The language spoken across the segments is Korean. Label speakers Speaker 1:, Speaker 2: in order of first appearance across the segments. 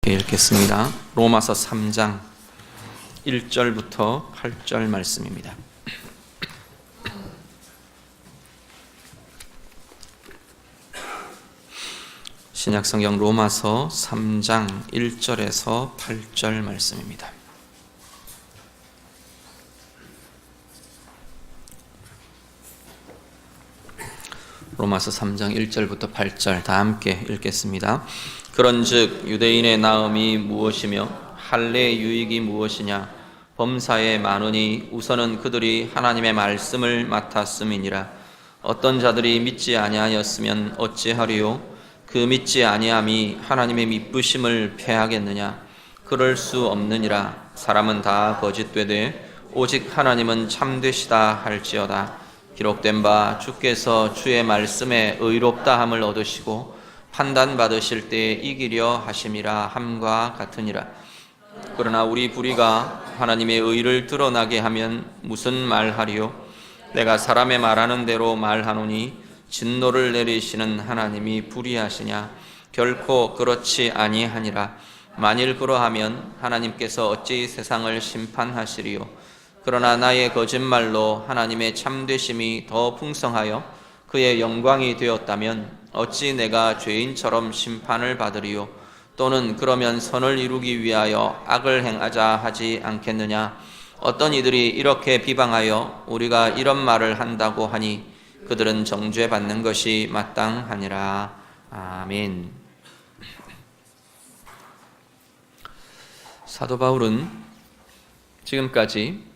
Speaker 1: 함께 읽겠습니다. 로마서 3장 1절부터 8절 말씀입니다. 신약성경 로마서 3장 1절에서 8절 말씀입니다. 로마서 3장 1절부터 8절 다 함께 읽겠습니다. 그런즉 유대인의 나음이 무엇이며 할례의 유익이 무엇이냐? 범사에 많으니 우선은 그들이 하나님의 말씀을 맡았음이니라. 어떤 자들이 믿지 아니하였으면 어찌하리요? 그 믿지 아니함이 하나님의 미쁘심을 패하겠느냐? 그럴 수 없느니라. 사람은 다 거짓되되 오직 하나님은 참되시다 할지어다. 기록된 바 주께서 주의 말씀에 의롭다함을 얻으시고 판단받으실 때에 이기려 하심이라 함과 같으니라. 그러나 우리 불의가 하나님의 의를 드러나게 하면 무슨 말하리요? 내가 사람의 말하는 대로 말하노니 진노를 내리시는 하나님이 불의하시냐? 결코 그렇지 아니하니라. 만일 그러하면 하나님께서 어찌 세상을 심판하시리요? 그러나 나의 거짓말로 하나님의 참되심이 더 풍성하여 그의 영광이 되었다면 어찌 내가 죄인처럼 심판을 받으리요? 또는 그러면 선을 이루기 위하여 악을 행하자 하지 않겠느냐? 어떤 이들이 이렇게 비방하여 우리가 이런 말을 한다고 하니 그들은 정죄받는 것이 마땅하니라. 아멘. 사도 바울은 지금까지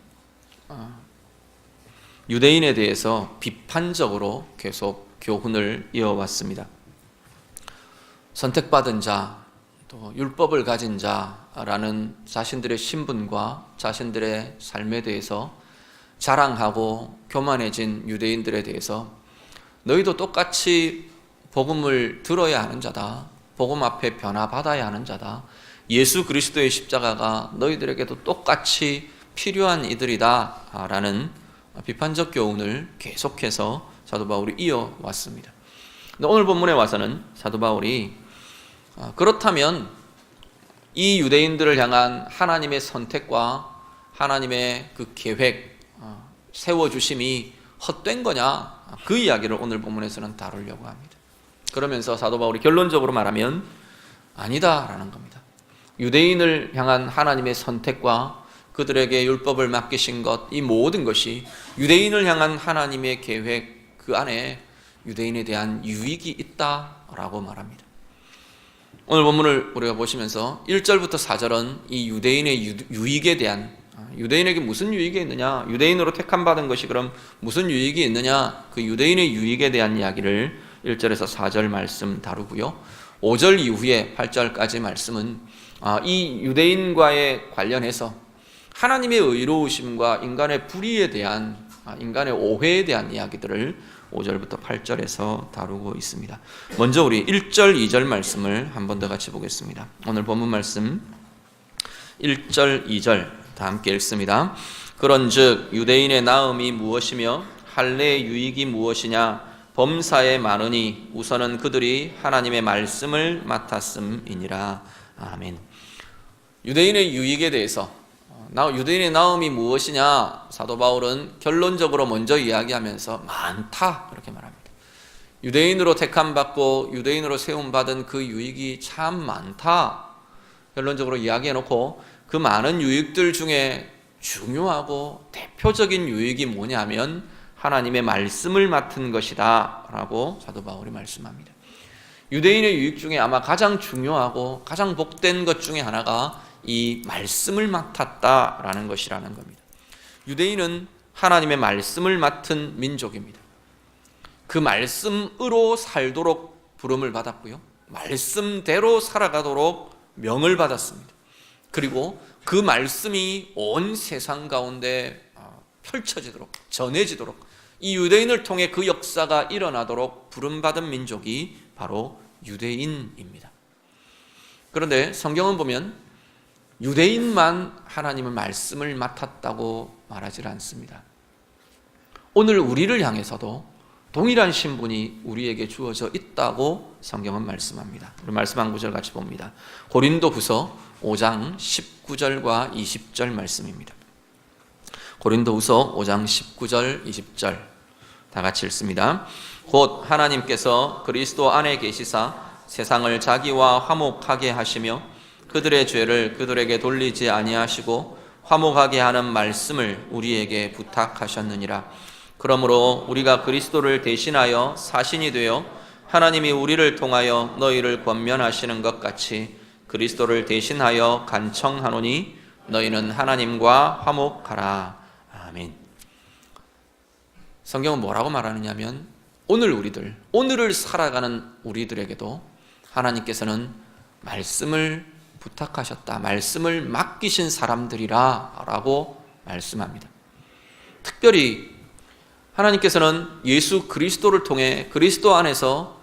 Speaker 1: 유대인에 대해서 비판적으로 계속 교훈을 이어왔습니다. 선택받은 자, 또 율법을 가진 자라는 자신들의 신분과 자신들의 삶에 대해서 자랑하고 교만해진 유대인들에 대해서 너희도 똑같이 복음을 들어야 하는 자다. 복음 앞에 변화받아야 하는 자다. 예수 그리스도의 십자가가 너희들에게도 똑같이 필요한 이들이다 라는 비판적 교훈을 계속해서 사도 바울이 이어왔습니다. 오늘 본문에 와서는 사도 바울이 그렇다면 이 유대인들을 향한 하나님의 선택과 하나님의 그 계획 세워주심이 헛된 거냐, 그 이야기를 오늘 본문에서는 다루려고 합니다. 그러면서 사도 바울이 결론적으로 말하면 아니다라는 겁니다. 유대인을 향한 하나님의 선택과 그들에게 율법을 맡기신 것, 이 모든 것이 유대인을 향한 하나님의 계획 그 안에 유대인에 대한 유익이 있다라고 말합니다. 오늘 본문을 우리가 보시면서 1절부터 4절은 이 유대인의 유익에 대한, 유대인에게 무슨 유익이 있느냐, 유대인으로 택함받은 것이 그럼 무슨 유익이 있느냐, 그 유대인의 유익에 대한 이야기를 1절에서 4절 말씀 다루고요. 5절 이후에 8절까지 말씀은 이 유대인과의 관련해서 하나님의 의로우심과 인간의 불의에 대한, 인간의 오해에 대한 이야기들을 5절부터 8절에서 다루고 있습니다. 먼저 우리 1절, 2절 말씀을 한 번 더 같이 보겠습니다. 오늘 본문 말씀 1절, 2절 다 함께 읽습니다. 그런즉 유대인의 나음이 무엇이며 할례의 유익이 무엇이냐? 범사에 많으니 우선은 그들이 하나님의 말씀을 맡았음이니라. 아멘. 유대인의 유익에 대해서, 유대인의 나음이 무엇이냐? 사도 바울은 결론적으로 먼저 이야기하면서 많다 이렇게 말합니다. 유대인으로 택함받고 유대인으로 세움받은 그 유익이 참 많다 결론적으로 이야기해놓고, 그 많은 유익들 중에 중요하고 대표적인 유익이 뭐냐면 하나님의 말씀을 맡은 것이다 라고 사도 바울이 말씀합니다. 유대인의 유익 중에 아마 가장 중요하고 가장 복된 것 중에 하나가 이 말씀을 맡았다라는 것이라는 겁니다. 유대인은 하나님의 말씀을 맡은 민족입니다. 그 말씀으로 살도록 부름을 받았고요, 말씀대로 살아가도록 명을 받았습니다. 그리고 그 말씀이 온 세상 가운데 펼쳐지도록, 전해지도록, 이 유대인을 통해 그 역사가 일어나도록 부름받은 민족이 바로 유대인입니다. 그런데 성경은 보면 유대인만 하나님의 말씀을 맡았다고 말하지 않습니다. 오늘 우리를 향해서도 동일한 신분이 우리에게 주어져 있다고 성경은 말씀합니다. 우리 말씀 한 구절 같이 봅니다. 고린도후서 5장 19절과 20절 말씀입니다. 고린도후서 5장 19절 20절 다 같이 읽습니다. 곧 하나님께서 그리스도 안에 계시사 세상을 자기와 화목하게 하시며 그들의 죄를 그들에게 돌리지 아니하시고 화목하게 하는 말씀을 우리에게 부탁하셨느니라. 그러므로 우리가 그리스도를 대신하여 사신이 되어 하나님이 우리를 통하여 너희를 권면하시는 것 같이 그리스도를 대신하여 간청하노니 너희는 하나님과 화목하라. 아멘. 성경은 뭐라고 말하느냐면 오늘을 살아가는 우리들에게도 하나님께서는 말씀을 부탁하셨다. 말씀을 맡기신 사람들이라 라고 말씀합니다. 특별히 하나님께서는 예수 그리스도를 통해 그리스도 안에서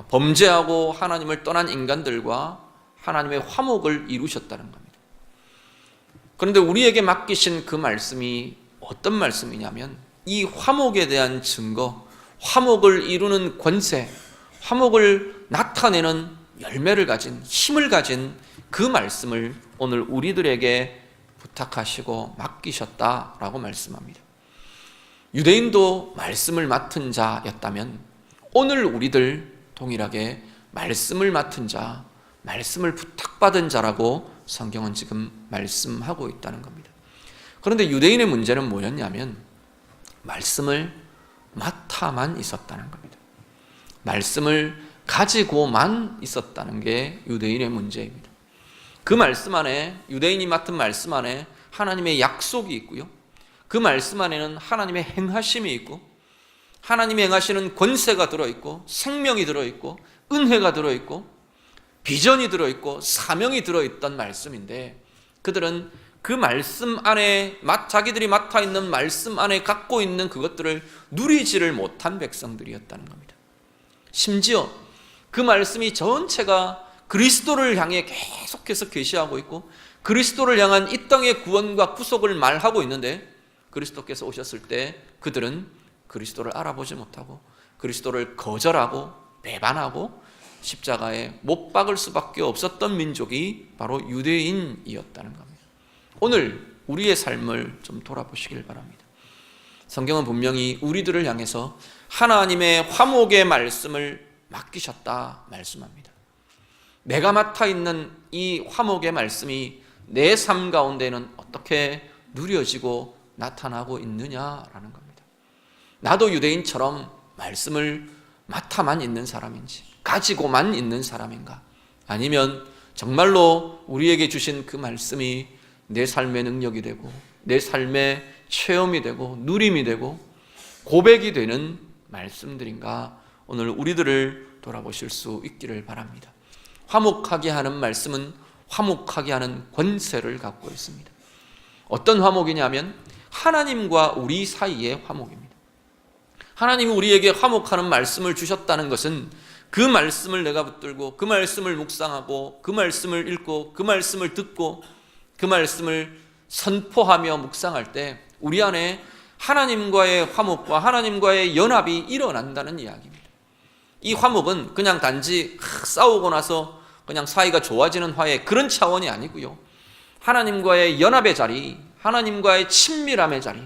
Speaker 1: 범죄하고 하나님을 떠난 인간들과 하나님의 화목을 이루셨다는 겁니다. 그런데 우리에게 맡기신 그 말씀이 어떤 말씀이냐면 이 화목에 대한 증거, 화목을 이루는 권세, 화목을 나타내는 열매를 가진, 힘을 가진 그 말씀을 오늘 우리들에게 부탁하시고 맡기셨다라고 말씀합니다. 유대인도 말씀을 맡은 자였다면 오늘 우리들 동일하게 말씀을 맡은 자, 말씀을 부탁받은 자라고 성경은 지금 말씀하고 있다는 겁니다. 그런데 유대인의 문제는 뭐였냐면 말씀을 맡아만 있었다는 겁니다. 말씀을 가지고만 있었다는 게 유대인의 문제입니다. 그 말씀 안에, 유대인이 맡은 말씀 안에 하나님의 약속이 있고요, 그 말씀 안에는 하나님의 행하심이 있고 하나님이 행하시는 권세가 들어있고 생명이 들어있고 은혜가 들어있고 비전이 들어있고 사명이 들어있던 말씀인데 그들은 그 말씀 안에 자기들이 맡아 있는 말씀 안에 갖고 있는 그것들을 누리지를 못한 백성들이었다는 겁니다. 심지어 그 말씀이 전체가 그리스도를 향해 계속해서 계시하고 있고 그리스도를 향한 이 땅의 구원과 구속을 말하고 있는데 그리스도께서 오셨을 때 그들은 그리스도를 알아보지 못하고 그리스도를 거절하고 배반하고 십자가에 못 박을 수밖에 없었던 민족이 바로 유대인이었다는 겁니다. 오늘 우리의 삶을 좀 돌아보시길 바랍니다. 성경은 분명히 우리들을 향해서 하나님의 화목의 말씀을 맡기셨다 말씀합니다. 내가 맡아 있는 이 화목의 말씀이 내 삶 가운데는 어떻게 누려지고 나타나고 있느냐라는 겁니다. 나도 유대인처럼 말씀을 맡아만 있는 사람인지 가지고만 있는 사람인가? 아니면 정말로 우리에게 주신 그 말씀이 내 삶의 능력이 되고 내 삶의 체험이 되고 누림이 되고 고백이 되는 말씀들인가? 오늘 우리들을 돌아보실 수 있기를 바랍니다. 화목하게 하는 말씀은 화목하게 하는 권세를 갖고 있습니다. 어떤 화목이냐면 하나님과 우리 사이의 화목입니다. 하나님이 우리에게 화목하는 말씀을 주셨다는 것은 그 말씀을 내가 붙들고 그 말씀을 묵상하고 그 말씀을 읽고 그 말씀을 듣고 그 말씀을 선포하며 묵상할 때 우리 안에 하나님과의 화목과 하나님과의 연합이 일어난다는 이야기입니다. 이 화목은 그냥 단지 싸우고 나서 그냥 사이가 좋아지는 화해 그런 차원이 아니고요, 하나님과의 연합의 자리, 하나님과의 친밀함의 자리,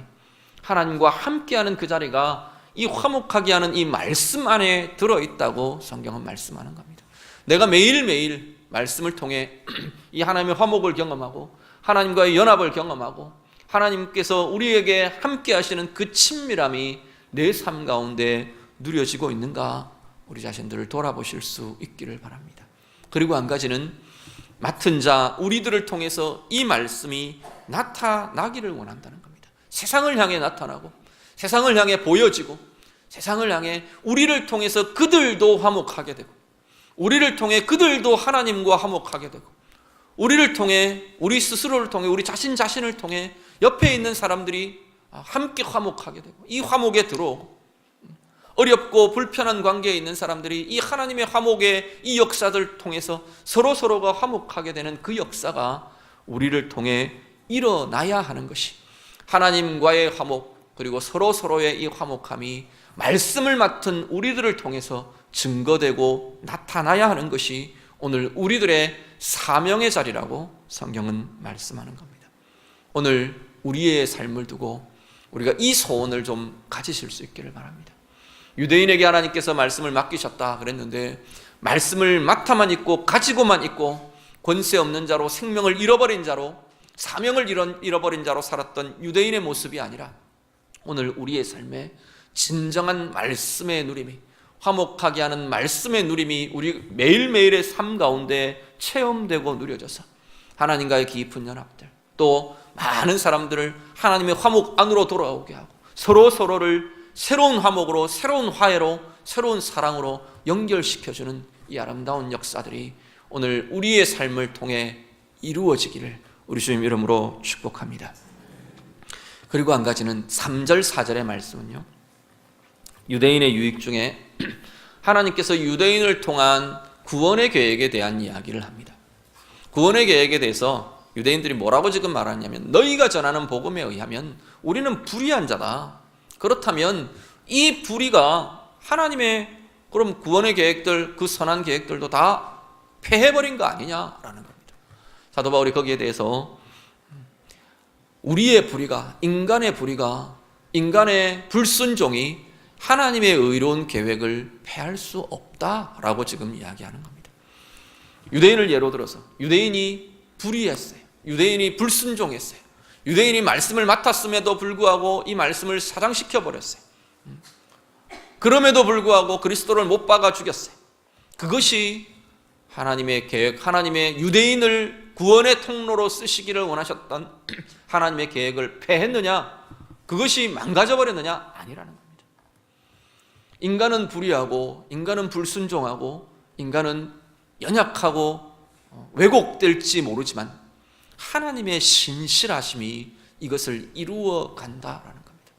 Speaker 1: 하나님과 함께하는 그 자리가 이 화목하게 하는 이 말씀 안에 들어있다고 성경은 말씀하는 겁니다. 내가 매일매일 말씀을 통해 이 하나님의 화목을 경험하고 하나님과의 연합을 경험하고 하나님께서 우리에게 함께 하시는 그 친밀함이 내 삶 가운데 누려지고 있는가, 우리 자신들을 돌아보실 수 있기를 바랍니다. 그리고 한 가지는 맡은 자 우리들을 통해서 이 말씀이 나타나기를 원한다는 겁니다. 세상을 향해 나타나고 세상을 향해 보여지고 세상을 향해 우리를 통해서 그들도 화목하게 되고 우리를 통해 그들도 하나님과 화목하게 되고 우리를 통해 우리 스스로를 통해 우리 자신을 통해 옆에 있는 사람들이 함께 화목하게 되고 이 화목에 들어오고 어렵고 불편한 관계에 있는 사람들이 이 하나님의 화목의 이 역사들을 통해서 서로가 화목하게 되는 그 역사가 우리를 통해 일어나야 하는 것이 하나님과의 화목 그리고 서로의 이 화목함이 말씀을 맡은 우리들을 통해서 증거되고 나타나야 하는 것이 오늘 우리들의 사명의 자리라고 성경은 말씀하는 겁니다. 오늘 우리의 삶을 두고 우리가 이 소원을 좀 가지실 수 있기를 바랍니다. 유대인에게 하나님께서 말씀을 맡기셨다 그랬는데 말씀을 맡아만 있고 가지고만 있고 권세 없는 자로 생명을 잃어버린 자로 사명을 잃어버린 자로 살았던 유대인의 모습이 아니라 오늘 우리의 삶에 진정한 말씀의 누림이, 화목하게 하는 말씀의 누림이 우리 매일매일의 삶 가운데 체험되고 누려져서 하나님과의 깊은 연합들, 또 많은 사람들을 하나님의 화목 안으로 돌아오게 하고 서로를 새로운 화목으로, 새로운 화해로, 새로운 사랑으로 연결시켜주는 이 아름다운 역사들이 오늘 우리의 삶을 통해 이루어지기를 우리 주님 이름으로 축복합니다. 그리고 한 가지는 3절 4절의 말씀은요, 유대인의 유익 중에 하나님께서 유대인을 통한 구원의 계획에 대한 이야기를 합니다. 구원의 계획에 대해서 유대인들이 뭐라고 지금 말하냐면, 너희가 전하는 복음에 의하면 우리는 불의한 자다. 그렇다면 이 불의가 하나님의 그럼 구원의 계획들, 그 선한 계획들도 다 폐해버린 거 아니냐라는 겁니다. 사도 바울이 거기에 대해서 우리의 불의가, 인간의 불의가, 인간의 불순종이 하나님의 의로운 계획을 폐할 수 없다라고 지금 이야기하는 겁니다. 유대인을 예로 들어서 유대인이 불의했어요. 유대인이 불순종했어요. 유대인이 말씀을 맡았음에도 불구하고 이 말씀을 사장시켜 버렸어요. 그럼에도 불구하고 그리스도를 못 박아 죽였어요. 그것이 하나님의 계획, 하나님의 유대인을 구원의 통로로 쓰시기를 원하셨던 하나님의 계획을 폐했느냐? 그것이 망가져버렸느냐? 아니라는 겁니다. 인간은 불의하고, 인간은 불순종하고, 인간은 연약하고 왜곡될지 모르지만 하나님의 신실하심이 이것을 이루어 간다라는 겁니다.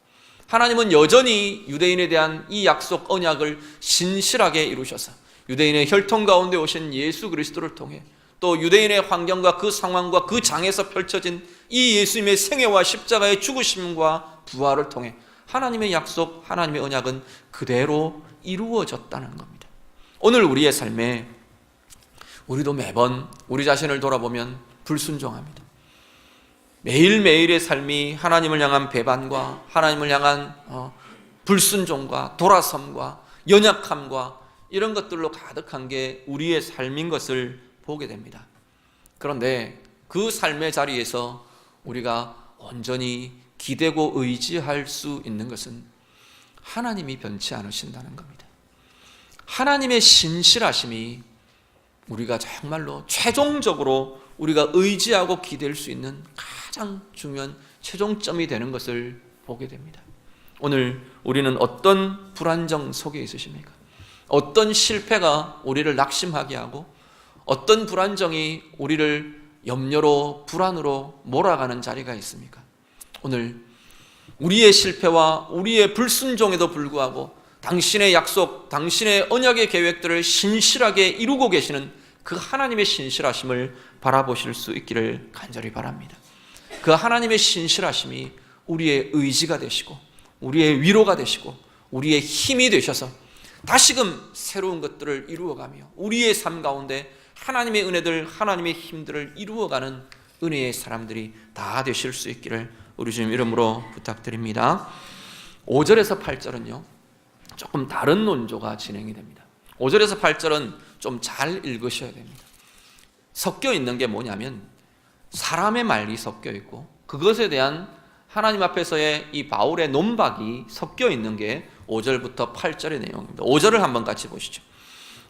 Speaker 1: 하나님은 여전히 유대인에 대한 이 약속 언약을 신실하게 이루셔서 유대인의 혈통 가운데 오신 예수 그리스도를 통해 또 유대인의 환경과 그 상황과 그 장에서 펼쳐진 이 예수님의 생애와 십자가의 죽으심과 부활을 통해 하나님의 약속, 하나님의 언약은 그대로 이루어졌다는 겁니다. 오늘 우리의 삶에 우리도 매번 우리 자신을 돌아보면 불순종합니다. 매일매일의 삶이 하나님을 향한 배반과 하나님을 향한 불순종과 돌아섬과 연약함과 이런 것들로 가득한 게 우리의 삶인 것을 보게 됩니다. 그런데 그 삶의 자리에서 우리가 온전히 기대고 의지할 수 있는 것은 하나님이 변치 않으신다는 겁니다. 하나님의 신실하심이 우리가 정말로 최종적으로 우리가 의지하고 기댈 수 있는 가장 중요한 최종점이 되는 것을 보게 됩니다. 오늘 우리는 어떤 불안정 속에 있으십니까? 어떤 실패가 우리를 낙심하게 하고 어떤 불안정이 우리를 염려로 불안으로 몰아가는 자리가 있습니까? 오늘 우리의 실패와 우리의 불순종에도 불구하고 당신의 약속, 당신의 언약의 계획들을 신실하게 이루고 계시는 그 하나님의 신실하심을 바라보실 수 있기를 간절히 바랍니다. 그 하나님의 신실하심이 우리의 의지가 되시고 우리의 위로가 되시고 우리의 힘이 되셔서 다시금 새로운 것들을 이루어가며 우리의 삶 가운데 하나님의 은혜들, 하나님의 힘들을 이루어가는 은혜의 사람들이 다 되실 수 있기를 우리 주님 이름으로 부탁드립니다. 5절에서 8절은요 조금 다른 논조가 진행이 됩니다. 5절에서 8절은 좀 잘 읽으셔야 됩니다. 섞여 있는 게 뭐냐면 사람의 말이 섞여 있고 그것에 대한 하나님 앞에서의 이 바울의 논박이 섞여 있는 게 5절부터 8절의 내용입니다. 5절을 한번 같이 보시죠.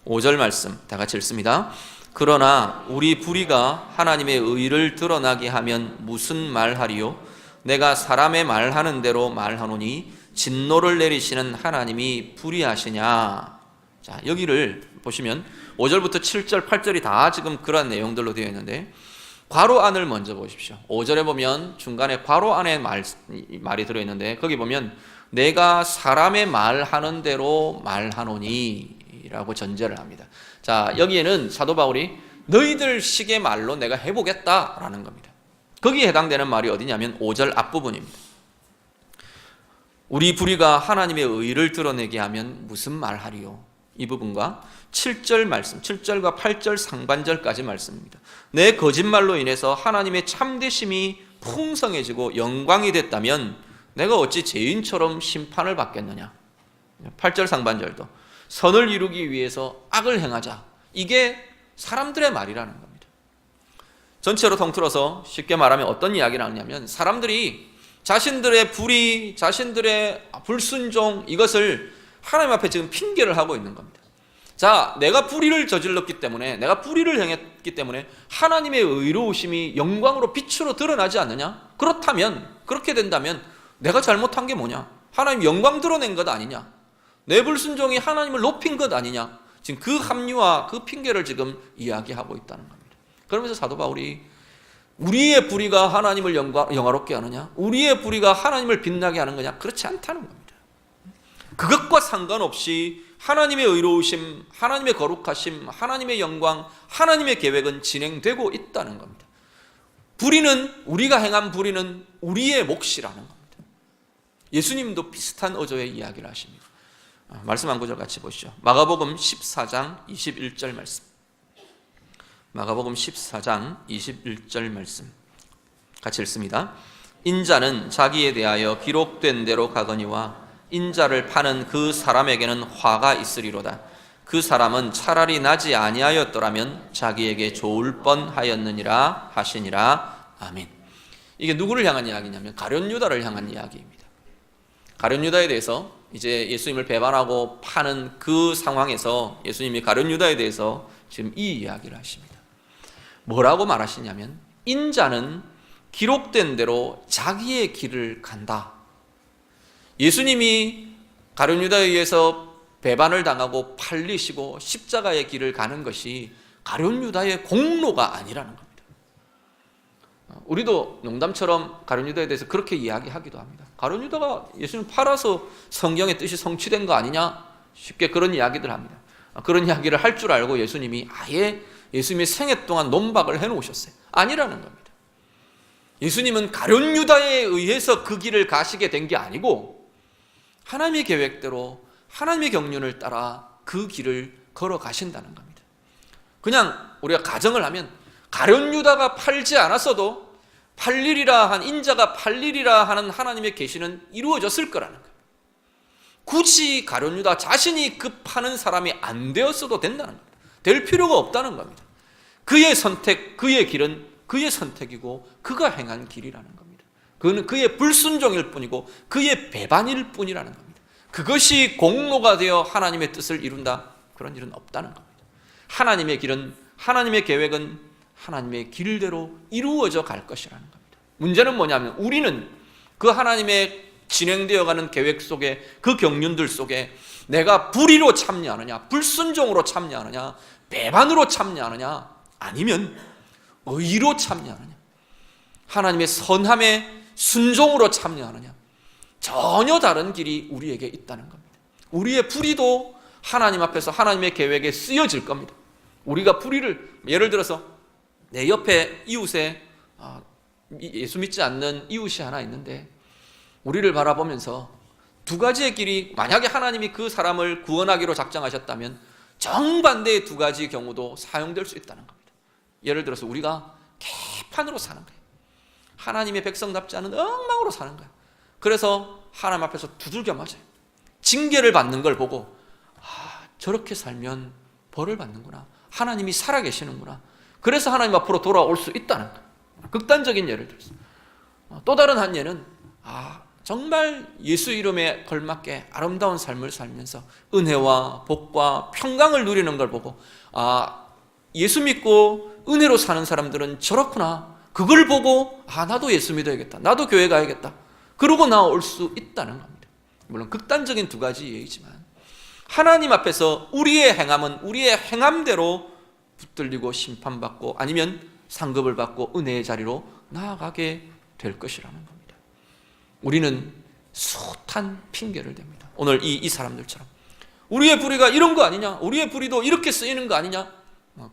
Speaker 1: 5절 말씀 다 같이 읽습니다. 그러나 우리 불의가 하나님의 의를 드러나게 하면 무슨 말하리요? 내가 사람의 말하는 대로 말하노니 진노를 내리시는 하나님이 불의하시냐? 자, 여기를 보시면 5절부터 7절, 8절이 다 지금 그런 내용들로 되어 있는데 괄호 안을 먼저 보십시오. 5절에 보면 중간에 괄호 안에 말이 들어있는데 거기 보면 내가 사람의 말하는 대로 말하노니 라고 전제를 합니다. 자, 여기에는 사도 바울이 너희들 식의 말로 내가 해보겠다라는 겁니다. 거기에 해당되는 말이 어디냐면 5절 앞부분입니다. 우리 불의가 하나님의 의를 드러내게 하면 무슨 말하리요? 이 부분과 7절 말씀, 7절과 8절 상반절까지 말씀입니다. 내 거짓말로 인해서 하나님의 참되심이 풍성해지고 영광이 됐다면 내가 어찌 죄인처럼 심판을 받겠느냐. 8절 상반절도 선을 이루기 위해서 악을 행하자. 이게 사람들의 말이라는 겁니다. 전체로 통틀어서 쉽게 말하면 어떤 이야기를 하냐면 사람들이 자신들의 불의, 자신들의 불순종 이것을 하나님 앞에 지금 핑계를 하고 있는 겁니다. 자, 내가 불의를 저질렀기 때문에, 내가 불의를 행했기 때문에 하나님의 의로우심이 영광으로 빛으로 드러나지 않느냐? 그렇다면, 그렇게 된다면 내가 잘못한 게 뭐냐? 하나님 영광 드러낸 것 아니냐? 내 불순종이 하나님을 높인 것 아니냐? 지금 그 합리화, 그 핑계를 지금 이야기하고 있다는 겁니다. 그러면서 사도 바울이 우리의 불의가 하나님을 영화롭게 하느냐? 우리의 불의가 하나님을 빛나게 하는 거냐? 그렇지 않다는 겁니다. 그것과 상관없이 하나님의 의로우심, 하나님의 거룩하심, 하나님의 영광, 하나님의 계획은 진행되고 있다는 겁니다. 불의는, 우리가 행한 불의는 우리의 몫이라는 겁니다. 예수님도 비슷한 어조의 이야기를 하십니다. 말씀 한 구절 같이 보시죠. 마가복음 14장 21절 말씀. 마가복음 14장 21절 말씀 같이 읽습니다. 인자는 자기에 대하여 기록된 대로 가거니와 인자를 파는 그 사람에게는 화가 있으리로다. 그 사람은 차라리 나지 아니하였더라면 자기에게 좋을 뻔하였느니라 하시니라. 아멘. 이게 누구를 향한 이야기냐면 가룟 유다를 향한 이야기입니다. 가룟 유다에 대해서 이제 예수님을 배반하고 파는 그 상황에서 예수님이 가룟 유다에 대해서 지금 이 이야기를 하십니다. 뭐라고 말하시냐면 인자는 기록된 대로 자기의 길을 간다. 예수님이 가룟 유다에 의해서 배반을 당하고 팔리시고 십자가의 길을 가는 것이 가룟 유다의 공로가 아니라는 겁니다. 우리도 농담처럼 가룟 유다에 대해서 그렇게 이야기하기도 합니다. 가룟 유다가 예수님 팔아서 성경의 뜻이 성취된 거 아니냐? 쉽게 그런 이야기들 합니다. 그런 이야기를 할 줄 알고 예수님이 아예 예수님의 생애 동안 논박을 해놓으셨어요. 아니라는 겁니다. 예수님은 가룟 유다에 의해서 그 길을 가시게 된 게 아니고 하나님의 계획대로 하나님의 경륜을 따라 그 길을 걸어가신다는 겁니다. 그냥 우리가 가정을 하면 가룟 유다가 팔지 않았어도 팔리리라 한 인자가 팔리리라 하는 하나님의 계시는 이루어졌을 거라는 거예요. 굳이 가룟 유다 자신이 그 파는 사람이 안 되었어도 된다는 겁니다. 될 필요가 없다는 겁니다. 그의 선택, 그의 길은 그의 선택이고 그가 행한 길이라는 겁니다. 그는 그의 불순종일 뿐이고 그의 배반일 뿐이라는 겁니다. 그것이 공로가 되어 하나님의 뜻을 이룬다, 그런 일은 없다는 겁니다. 하나님의 길은, 하나님의 계획은 하나님의 길대로 이루어져 갈 것이라는 겁니다. 문제는 뭐냐면 우리는 그 하나님의 진행되어가는 계획 속에, 그 경륜들 속에 내가 불의로 참여하느냐, 불순종으로 참여하느냐, 배반으로 참여하느냐, 아니면 의로 참여하느냐, 하나님의 선함에 순종으로 참여하느냐, 전혀 다른 길이 우리에게 있다는 겁니다. 우리의 불의도 하나님 앞에서 하나님의 계획에 쓰여질 겁니다. 우리가 불의를, 예를 들어서 내 옆에 이웃에 예수 믿지 않는 이웃이 하나 있는데 우리를 바라보면서 두 가지의 길이, 만약에 하나님이 그 사람을 구원하기로 작정하셨다면 정반대의 두 가지의 경우도 사용될 수 있다는 겁니다. 예를 들어서 우리가 개판으로 사는 거예요. 하나님의 백성답지 않은 엉망으로 사는 거예요. 그래서 하나님 앞에서 두들겨 맞아요. 징계를 받는 걸 보고 저렇게 살면 벌을 받는구나, 하나님이 살아계시는구나, 그래서 하나님 앞으로 돌아올 수 있다는 거예요. 극단적인 예를 들어서 또 다른 한 예는 정말 예수 이름에 걸맞게 아름다운 삶을 살면서 은혜와 복과 평강을 누리는 걸 보고 예수 믿고 은혜로 사는 사람들은 저렇구나, 그걸 보고 나도 예수 믿어야겠다, 나도 교회 가야겠다, 그러고 나올 수 있다는 겁니다. 물론 극단적인 두 가지 예이지만 하나님 앞에서 우리의 행함은 우리의 행함대로 붙들리고 심판받고 아니면 상급을 받고 은혜의 자리로 나아가게 될 것이라는 겁니다. 우리는 숱한 핑계를 댑니다. 오늘 이 사람들처럼 우리의 불의가 이런 거 아니냐, 우리의 불의도 이렇게 쓰이는 거 아니냐,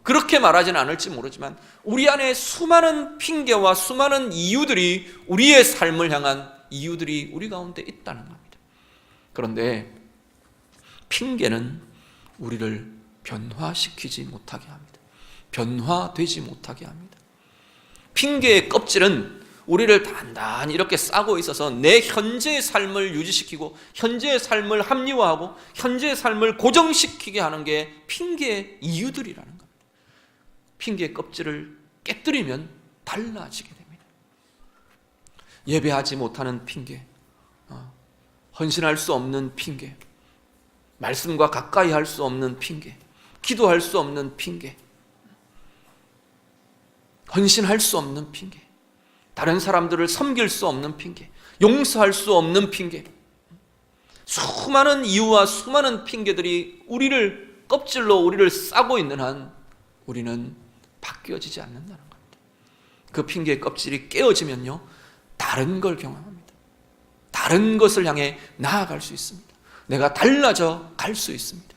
Speaker 1: 그렇게 말하지는 않을지 모르지만 우리 안에 수많은 핑계와 수많은 이유들이, 우리의 삶을 향한 이유들이 우리 가운데 있다는 겁니다. 그런데 핑계는 우리를 변화시키지 못하게 합니다. 변화되지 못하게 합니다. 핑계의 껍질은 우리를 단단히 이렇게 싸고 있어서 내 현재의 삶을 유지시키고 현재의 삶을 합리화하고 현재의 삶을 고정시키게 하는 게 핑계의 이유들이라는 겁니다. 핑계의 껍질을 깨뜨리면 달라지게 됩니다. 예배하지 못하는 핑계, 헌신할 수 없는 핑계, 말씀과 가까이 할 수 없는 핑계, 기도할 수 없는 핑계, 헌신할 수 없는 핑계, 다른 사람들을 섬길 수 없는 핑계, 용서할 수 없는 핑계, 수많은 이유와 수많은 핑계들이 우리를 껍질로 우리를 싸고 있는 한 우리는 바뀌어지지 않는다는 겁니다. 그 핑계의 껍질이 깨어지면요, 다른 걸 경험합니다. 다른 것을 향해 나아갈 수 있습니다. 내가 달라져 갈 수 있습니다.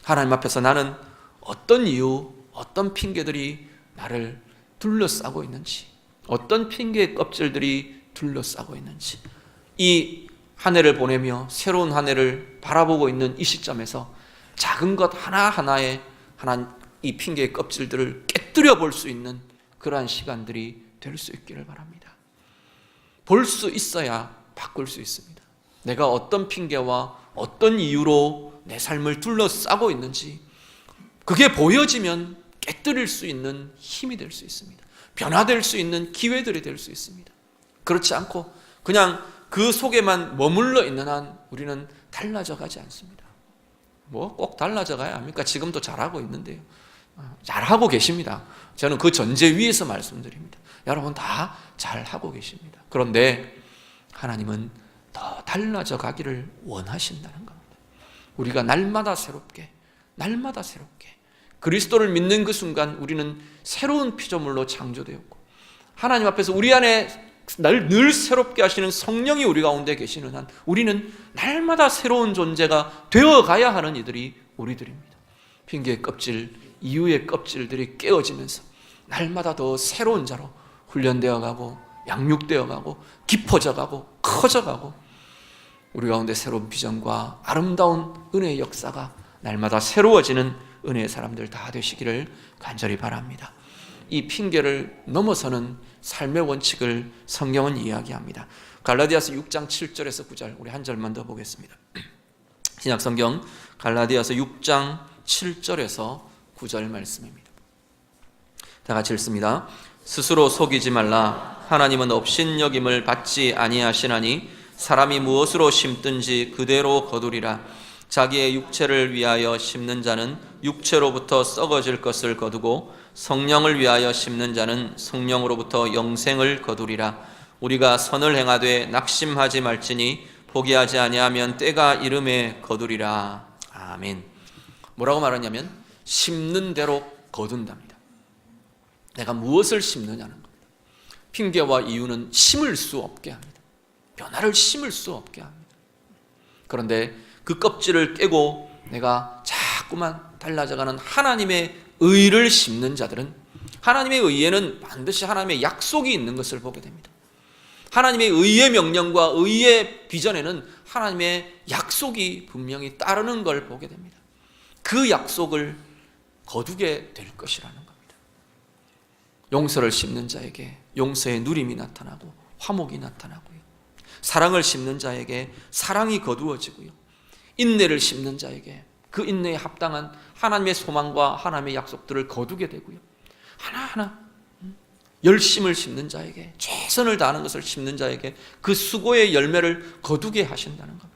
Speaker 1: 하나님 앞에서 나는 어떤 이유, 어떤 핑계들이 나를 둘러싸고 있는지, 어떤 핑계의 껍질들이 둘러싸고 있는지, 이 한 해를 보내며 새로운 한 해를 바라보고 있는 이 시점에서 작은 것 하나하나에 이 핑계의 껍질들을 깨뜨려 볼 수 있는 그러한 시간들이 될 수 있기를 바랍니다. 볼 수 있어야 바꿀 수 있습니다. 내가 어떤 핑계와 어떤 이유로 내 삶을 둘러싸고 있는지, 그게 보여지면 깨뜨릴 수 있는 힘이 될 수 있습니다. 변화될 수 있는 기회들이 될 수 있습니다. 그렇지 않고 그냥 그 속에만 머물러 있는 한 우리는 달라져 가지 않습니다. 뭐 꼭 달라져 가야 합니까? 지금도 잘하고 있는데요. 잘하고 계십니다. 저는 그 전제 위에서 말씀드립니다. 여러분 다 잘하고 계십니다. 그런데 하나님은 더 달라져 가기를 원하신다는 겁니다. 우리가 날마다 새롭게 그리스도를 믿는 그 순간 우리는 새로운 피조물로 창조되었고, 하나님 앞에서 우리 안에 늘 새롭게 하시는 성령이 우리 가운데 계시는 한 우리는 날마다 새로운 존재가 되어가야 하는 이들이 우리들입니다. 핑계의 껍질, 이유의 껍질들이 깨어지면서 날마다 더 새로운 자로 훈련되어 가고 양육되어 가고 깊어져 가고 커져 가고, 우리 가운데 새로운 비전과 아름다운 은혜의 역사가 날마다 새로워지는 은혜의 사람들 다 되시기를 간절히 바랍니다. 이 핑계를 넘어서는 삶의 원칙을 성경은 이야기합니다. 갈라디아서 6장 7절에서 9절, 우리 한 절만 더 보겠습니다. 신약성경 갈라디아서 6장 7절에서 9절 말씀입니다. 다 같이 읽습니다. 스스로 속이지 말라. 하나님은 업신여김을 받지 아니하시나니 사람이 무엇으로 심든지 그대로 거두리라. 자기의 육체를 위하여 심는 자는 육체로부터 썩어질 것을 거두고 성령을 위하여 심는 자는 성령으로부터 영생을 거두리라. 우리가 선을 행하되 낙심하지 말지니 포기하지 아니하면 때가 이름에 거두리라. 아멘. 뭐라고 말하냐면 심는 대로 거둔답니다. 내가 무엇을 심느냐는 겁니다. 핑계와 이유는 심을 수 없게 합니다. 변화를 심을 수 없게 합니다. 그런데 그 껍질을 깨고 내가 자꾸만 달라져가는 하나님의 의를 심는 자들은, 하나님의 의에는 반드시 하나님의 약속이 있는 것을 보게 됩니다. 하나님의 의의 명령과 의의 비전에는 하나님의 약속이 분명히 따르는 걸 보게 됩니다. 그 약속을 거두게 될 것이라는 겁니다. 용서를 심는 자에게 용서의 누림이 나타나고 화목이 나타나고요, 사랑을 심는 자에게 사랑이 거두어지고요, 인내를 심는 자에게 그 인내에 합당한 하나님의 소망과 하나님의 약속들을 거두게 되고요, 하나하나 열심을 심는 자에게, 최선을 다하는 것을 심는 자에게 그 수고의 열매를 거두게 하신다는 겁니다.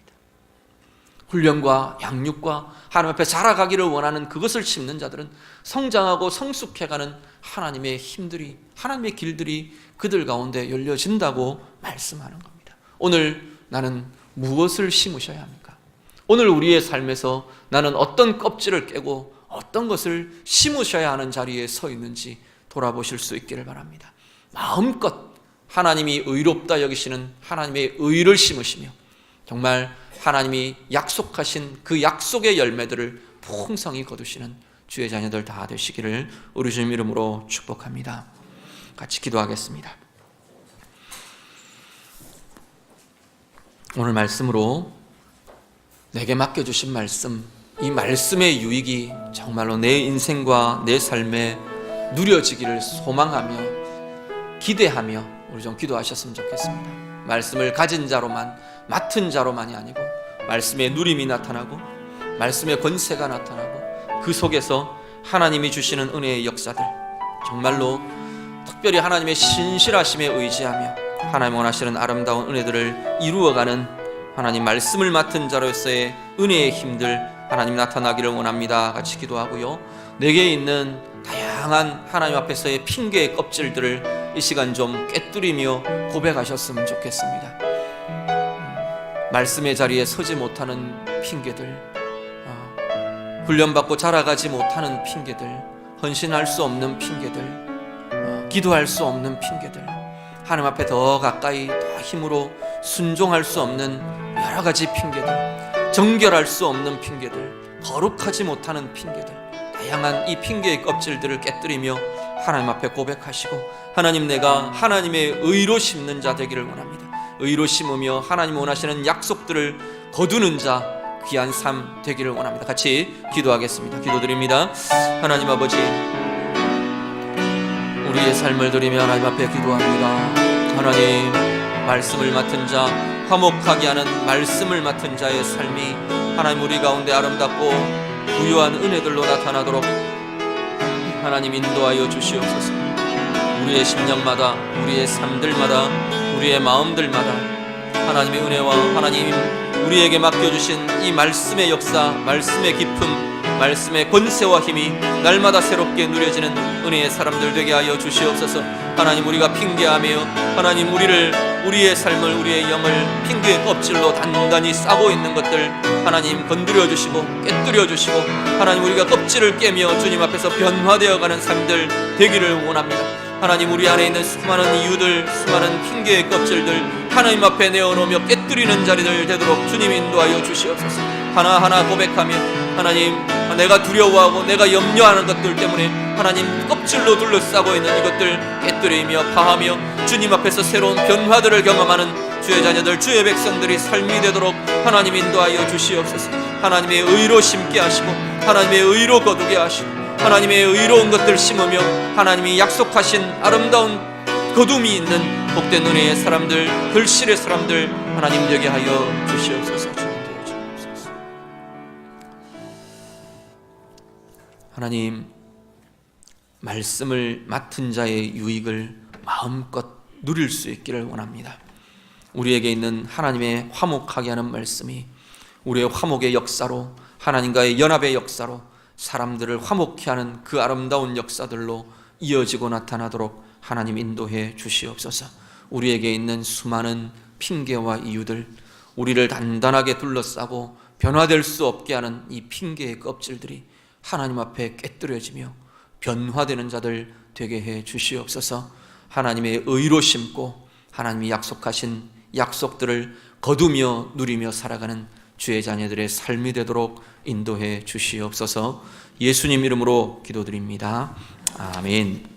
Speaker 1: 훈련과 양육과 하나님 앞에 자라가기를 원하는 그것을 심는 자들은 성장하고 성숙해가는 하나님의 힘들이, 하나님의 길들이 그들 가운데 열려진다고 말씀하는 겁니다. 오늘 나는 무엇을 심으셔야 합니까? 오늘 우리의 삶에서 나는 어떤 껍질을 깨고 어떤 것을 심으셔야 하는 자리에 서 있는지 돌아보실 수 있기를 바랍니다. 마음껏 하나님이 의롭다 여기시는 하나님의 의를 심으시며 정말 하나님이 약속하신 그 약속의 열매들을 풍성히 거두시는 주의 자녀들 다 되시기를 우리 주님 이름으로 축복합니다. 같이 기도하겠습니다. 오늘 말씀으로 내게 맡겨주신 말씀, 이 말씀의 유익이 정말로 내 인생과 내 삶에 누려지기를 소망하며 기대하며 우리 좀 기도하셨으면 좋겠습니다. 말씀을 가진 자로만, 맡은 자로만이 아니고 말씀의 누림이 나타나고 말씀의 권세가 나타나고 그 속에서 하나님이 주시는 은혜의 역사들, 정말로 특별히 하나님의 신실하심에 의지하며 하나님 원하시는 아름다운 은혜들을 이루어가는 하나님 말씀을 맡은 자로서의 은혜의 힘들 하나님 나타나기를 원합니다. 같이 기도하고요, 내게 있는 다양한 하나님 앞에서의 핑계의 껍질들을 이 시간 좀 꿰뚫이며 고백하셨으면 좋겠습니다. 말씀의 자리에 서지 못하는 핑계들, 훈련받고 자라가지 못하는 핑계들, 헌신할 수 없는 핑계들, 기도할 수 없는 핑계들, 하나님 앞에 더 가까이 더 힘으로 순종할 수 없는 여러 가지 핑계들, 정결할 수 없는 핑계들, 거룩하지 못하는 핑계들, 다양한 이 핑계의 껍질들을 깨뜨리며 하나님 앞에 고백하시고, 하나님, 내가 하나님의 의로 심는 자 되기를 원합니다. 의로 심으며 하나님 원하시는 약속들을 거두는 자, 귀한 삶 되기를 원합니다. 같이 기도하겠습니다. 기도드립니다. 하나님 아버지, 우리의 삶을 드리며 하나님 앞에 기도합니다. 하나님, 말씀을 맡은 자, 화목하게 하는 말씀을 맡은 자의 삶이 하나님 우리 가운데 아름답고 부유한 은혜들로 나타나도록 하나님 인도하여 주시옵소서. 우리의 심령마다, 우리의 삶들마다, 우리의 마음들마다 하나님의 은혜와 하나님 우리에게 맡겨주신 이 말씀의 역사, 말씀의 깊음, 말씀의 권세와 힘이 날마다 새롭게 누려지는 은혜의 사람들 되게 하여 주시옵소서. 하나님, 우리가 핑계하며 하나님 우리의 삶을, 우리의 영을 핑계의 껍질로 단단히 싸고 있는 것들 하나님 건드려 주시고 깨뜨려 주시고, 하나님 우리가 껍질을 깨며 주님 앞에서 변화되어가는 삶들 되기를 원합니다. 하나님, 우리 안에 있는 수많은 이유들, 수많은 핑계의 껍질들 하나님 앞에 내어놓으며 깨뜨리는 자리들 되도록 주님 인도하여 주시옵소서. 하나하나 고백하며 하나님, 내가 두려워하고 내가 염려하는 것들 때문에 하나님 껍질로 둘러싸고 있는 이것들 깨뜨리며 파하며 주님 앞에서 새로운 변화들을 경험하는 주의 자녀들, 주의 백성들이 삶이 되도록 하나님 인도하여 주시옵소서. 하나님의 의로 심게 하시고 하나님의 의로 거두게 하시고 하나님의 의로운 것들 심으며 하나님이 약속하신 아름다운 거둠이 있는 복된 은혜의 사람들, 결실의 사람들 하나님 되게 하여 주시옵소서. 하나님, 말씀을 맡은 자의 유익을 마음껏 누릴 수 있기를 원합니다. 우리에게 있는 하나님의 화목하게 하는 말씀이 우리의 화목의 역사로, 하나님과의 연합의 역사로 사람들을 화목케 하는 그 아름다운 역사들로 이어지고 나타나도록 하나님 인도해 주시옵소서. 우리에게 있는 수많은 핑계와 이유들, 우리를 단단하게 둘러싸고 변화될 수 없게 하는 이 핑계의 껍질들이 하나님 앞에 깨뜨려지며 변화되는 자들 되게 해 주시옵소서. 하나님의 의로 심고 하나님이 약속하신 약속들을 거두며 누리며 살아가는 주의 자녀들의 삶이 되도록 인도해 주시옵소서. 예수님 이름으로 기도드립니다. 아멘.